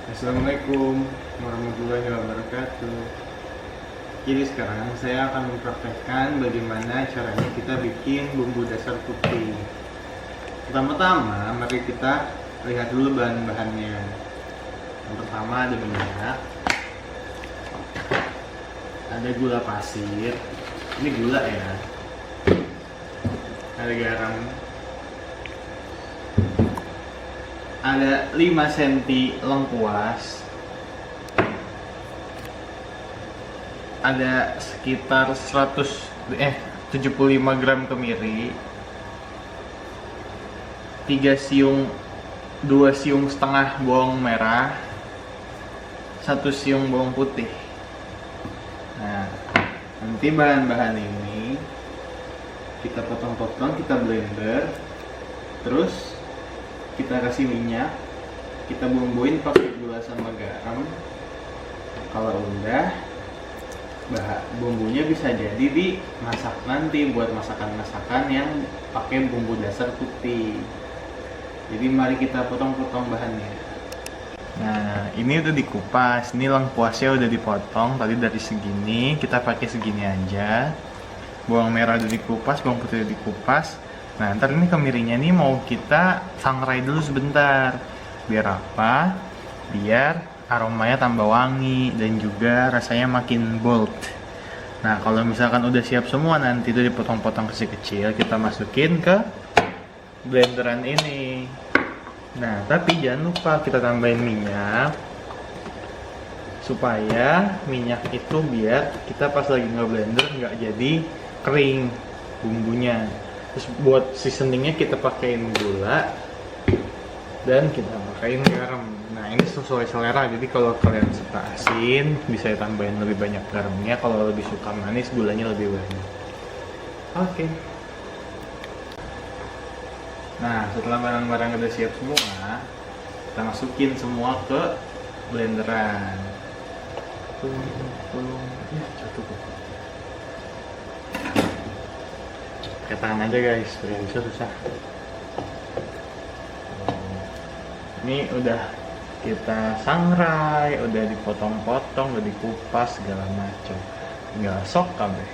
Assalamualaikum warahmatullahi wabarakatuh. Jadi sekarang saya akan mempraktekkan bagaimana caranya kita bikin bumbu dasar putih. Pertama-tama mari kita lihat dulu bahan-bahannya. Yang pertama ada minyak, ada gula pasir, ini gula ya, ada garam, ada 5 cm lengkuas, ada sekitar 75 gram kemiri, 2 siung setengah bawang merah, 1 siung bawang putih. Nah, nanti bahan-bahan ini kita potong-potong, kita blender, terus kita kasih minyak, kita bumbuin pakai gula sama garam. Kalau udah, bumbunya bisa jadi dimasak nanti buat masakan-masakan yang pakai bumbu dasar putih. Jadi mari kita potong-potong bahannya. Nah, ini udah dikupas, ini lengkuasnya udah dipotong tadi dari segini, kita pakai segini aja. Bawang merah udah dikupas, bawang putih udah dikupas. Nah, ntar ini kemirinya nih mau kita sangrai dulu sebentar. Biar apa? Biar aromanya tambah wangi dan juga rasanya makin bold. Nah, kalau misalkan udah siap semua, nanti itu dipotong-potong kecil-kecil, kita masukin ke blenderan ini. Nah, tapi jangan lupa kita tambahin minyak supaya minyak itu biar kita pas lagi nge-blender nggak jadi kering bumbunya. Terus buat seasoningnya kita pakaiin gula dan kita pakaiin garam. Nah, ini sesuai selera, jadi kalau kalian suka asin bisa tambahin lebih banyak garamnya, kalau lebih suka manis gulanya lebih banyak. Oke. Nah, setelah barang-barang udah siap semua, kita masukin semua ke blenderan. Ya, jatuh kok. Pakai tangan aja guys, supaya bisa susah. Ini udah kita sangrai, udah dipotong-potong, udah dikupas segala macam. Tinggal sok kabeh.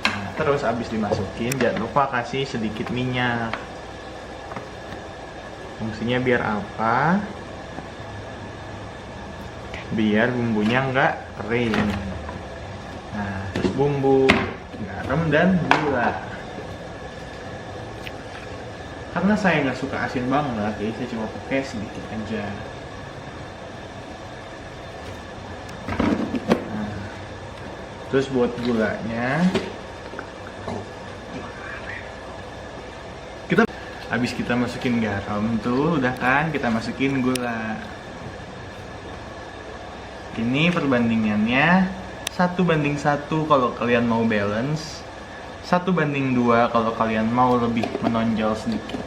Nah, terus abis dimasukin jangan lupa kasih sedikit minyak. Fungsinya biar apa? Biar bumbunya nggak kering. Nah, terus bumbu garam dan gula. Karena saya nggak suka asin banget, jadi saya cuma pakai sedikit aja. Nah, terus buat gulanya, habis kita masukin garam tuh, udah kan kita masukin gula. Ini perbandingannya 1:1 kalau kalian mau balance, 1:2 kalau kalian mau lebih menonjol sedikit.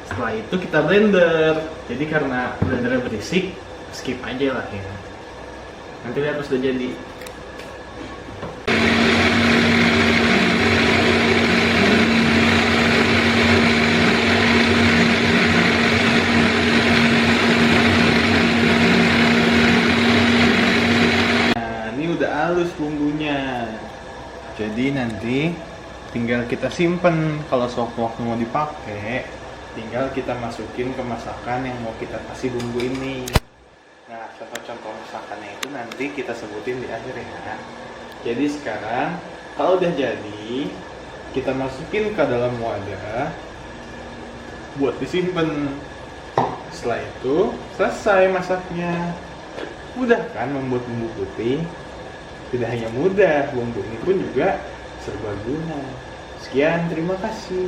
Setelah itu kita blender. Jadi karena blendernya berisik, skip aja lah ya. Nanti lihat pas udah jadi. Nah, ini udah halus bumbunya. Jadi nanti tinggal kita simpen. Kalau sewaktu mau dipakai, tinggal kita masukin ke masakan yang mau kita kasih bumbu ini. Nah, contoh-contoh masakannya itu nanti kita sebutin di akhir ya. Jadi sekarang kalau udah jadi, kita masukin ke dalam wadah buat disimpan. Setelah itu selesai masaknya. Mudah kan membuat bumbu putih? Tidak hanya mudah, bumbu ini pun juga serbaguna. Sekian, terima kasih.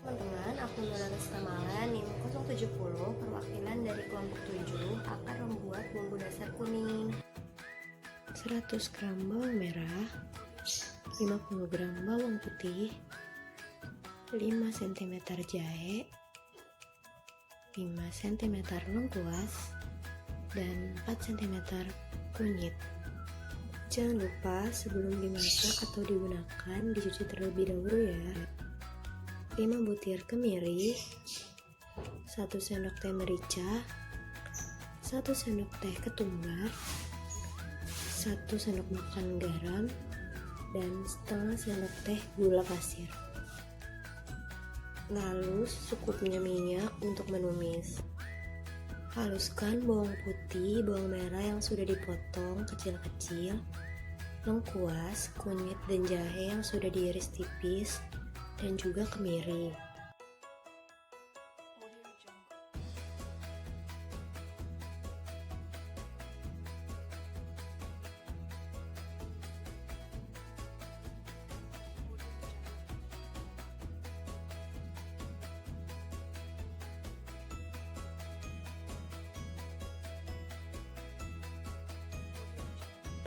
Teman-teman, aku Nurul Kamalan, NIM 070, perwakilan dari kelompok 7 akan membuat bumbu dasar kuning. 100 gram bawang merah, 50 gram bawang putih, 5 cm jahe, 5 cm lengkuas, dan 4 cm kunyit. Jangan lupa sebelum dimasak atau digunakan dicuci terlebih dahulu ya. 5 butir kemiri, 1 sendok teh merica, 1 sendok teh ketumbar, 1 sendok makan garam, dan setengah sendok teh gula pasir. Lalu secukupnya minyak untuk menumis. Haluskan bawang putih, bawang merah yang sudah dipotong kecil-kecil, lengkuas, kunyit, dan jahe yang sudah diiris tipis, dan juga kemiri.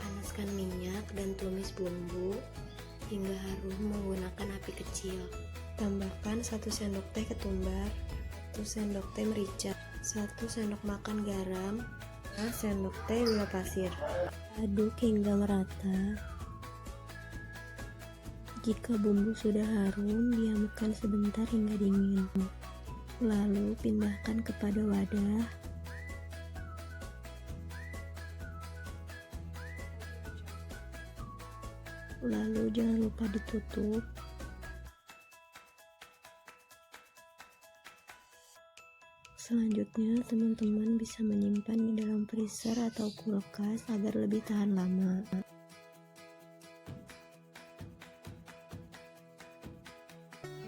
Panaskan minyak dan tumis bumbu hingga harum menggunakan api kecil. Tambahkan 1 sendok teh ketumbar, 1 sendok teh merica, 1 sendok makan garam, 1 sendok teh gula pasir. Aduk hingga merata. Jika bumbu sudah harum, diamkan sebentar hingga dingin. Lalu pindahkan kepada wadah. Lalu jangan lupa ditutup. Selanjutnya, teman-teman bisa menyimpan di dalam freezer atau kulkas agar lebih tahan lama.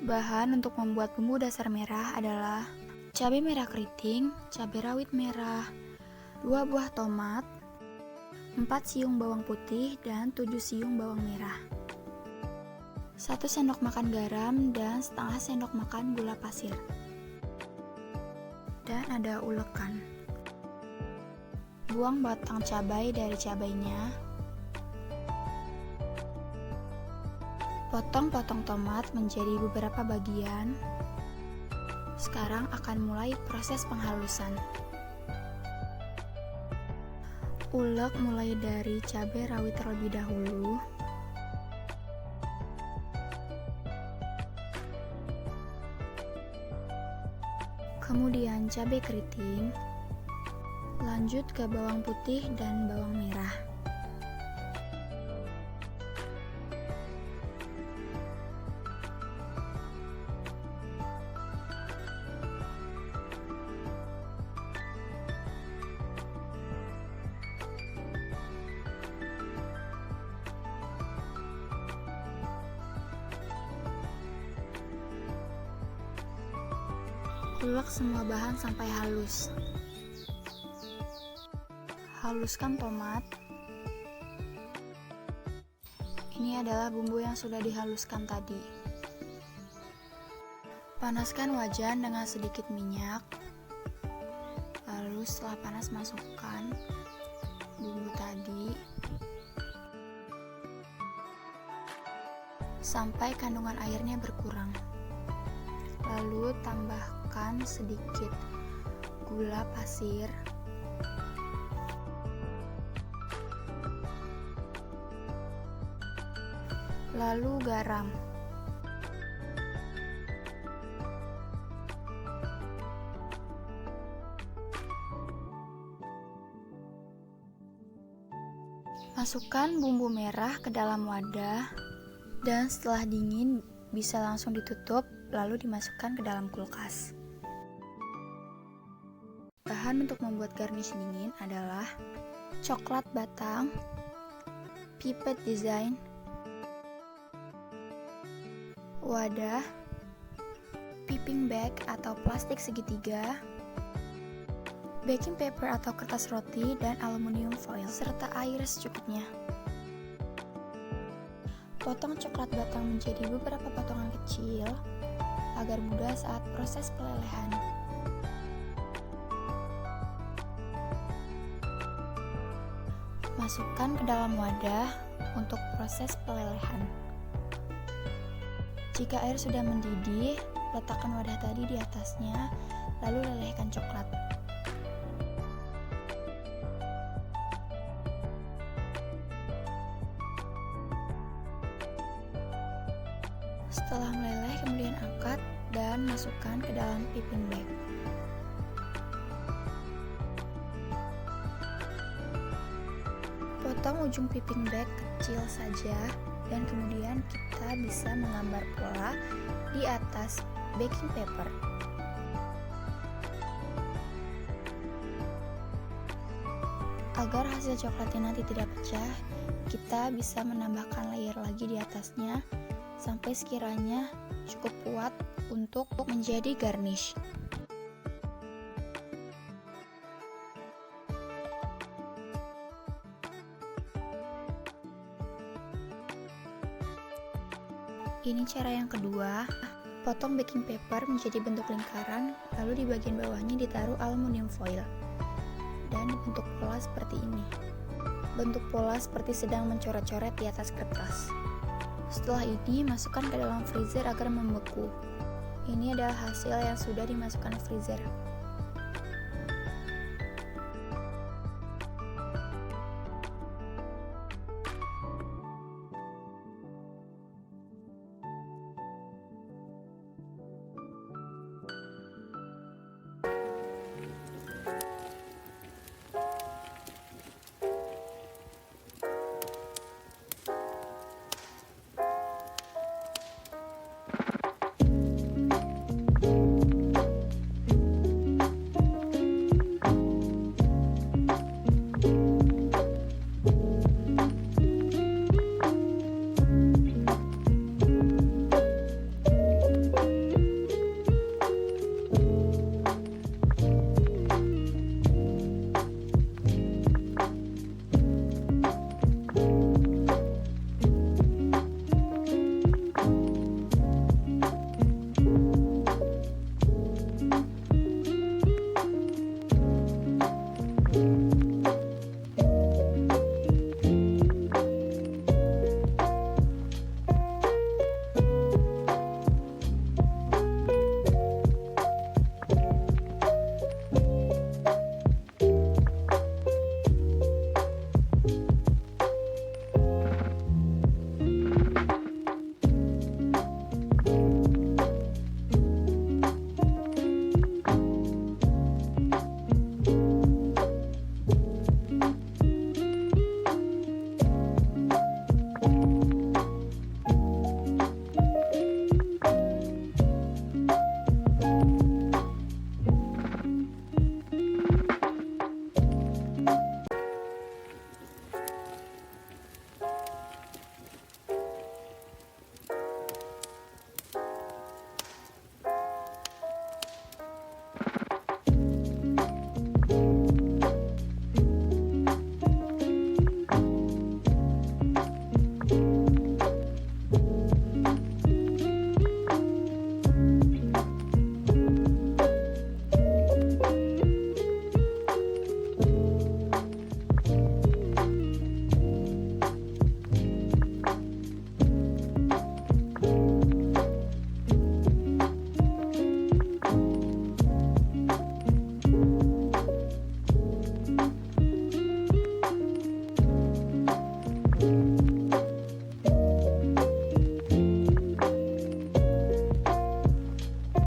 Bahan untuk membuat bumbu dasar merah adalah cabai merah keriting, cabai rawit merah, 2 buah tomat, 4 siung bawang putih, dan 7 siung bawang merah, 1 sendok makan garam, dan setengah sendok makan gula pasir. Dan ada ulekan. Buang batang cabai dari cabainya. Potong-potong tomat menjadi beberapa bagian. Sekarang akan mulai proses penghalusan. Ulek mulai dari cabai rawit terlebih dahulu. Kemudian cabai keriting. Lanjut ke bawang putih dan bawang merah. Ulek semua bahan sampai halus. Haluskan tomat. Ini adalah bumbu yang sudah dihaluskan tadi. Panaskan wajan dengan sedikit minyak. Lalu setelah panas masukkan bumbu tadi sampai kandungan airnya berkurang. Lalu tambahkan sedikit gula pasir, lalu garam. Masukkan bumbu merah ke dalam wadah, dan setelah dingin bisa langsung ditutup lalu dimasukkan ke dalam kulkas. Bahan untuk membuat garnish dingin adalah coklat batang, pipet design, wadah, piping bag atau plastik segitiga, baking paper atau kertas roti, dan aluminium foil, serta air secukupnya. Potong coklat batang menjadi beberapa potongan kecil agar mudah saat proses pelelehan. Masukkan ke dalam wadah untuk proses pelelehan. Jika air sudah mendidih, letakkan wadah tadi di atasnya, lalu lelehkan coklat. Setelah meleleh, kemudian angkat dan masukkan ke dalam piping bag. Potong ujung piping bag kecil saja dan kemudian kita bisa menggambar pola di atas baking paper. Agar hasil coklatnya nanti tidak pecah, kita bisa menambahkan layer lagi di atasnya sampai sekiranya cukup kuat untuk menjadi garnish. Ini cara yang kedua, potong baking paper menjadi bentuk lingkaran, lalu di bagian bawahnya ditaruh aluminium foil dan dibentuk pola seperti ini. Bentuk pola seperti sedang mencoret-coret di atas kertas. Setelah ini, masukkan ke dalam freezer agar membeku. Ini adalah hasil yang sudah dimasukkan freezer.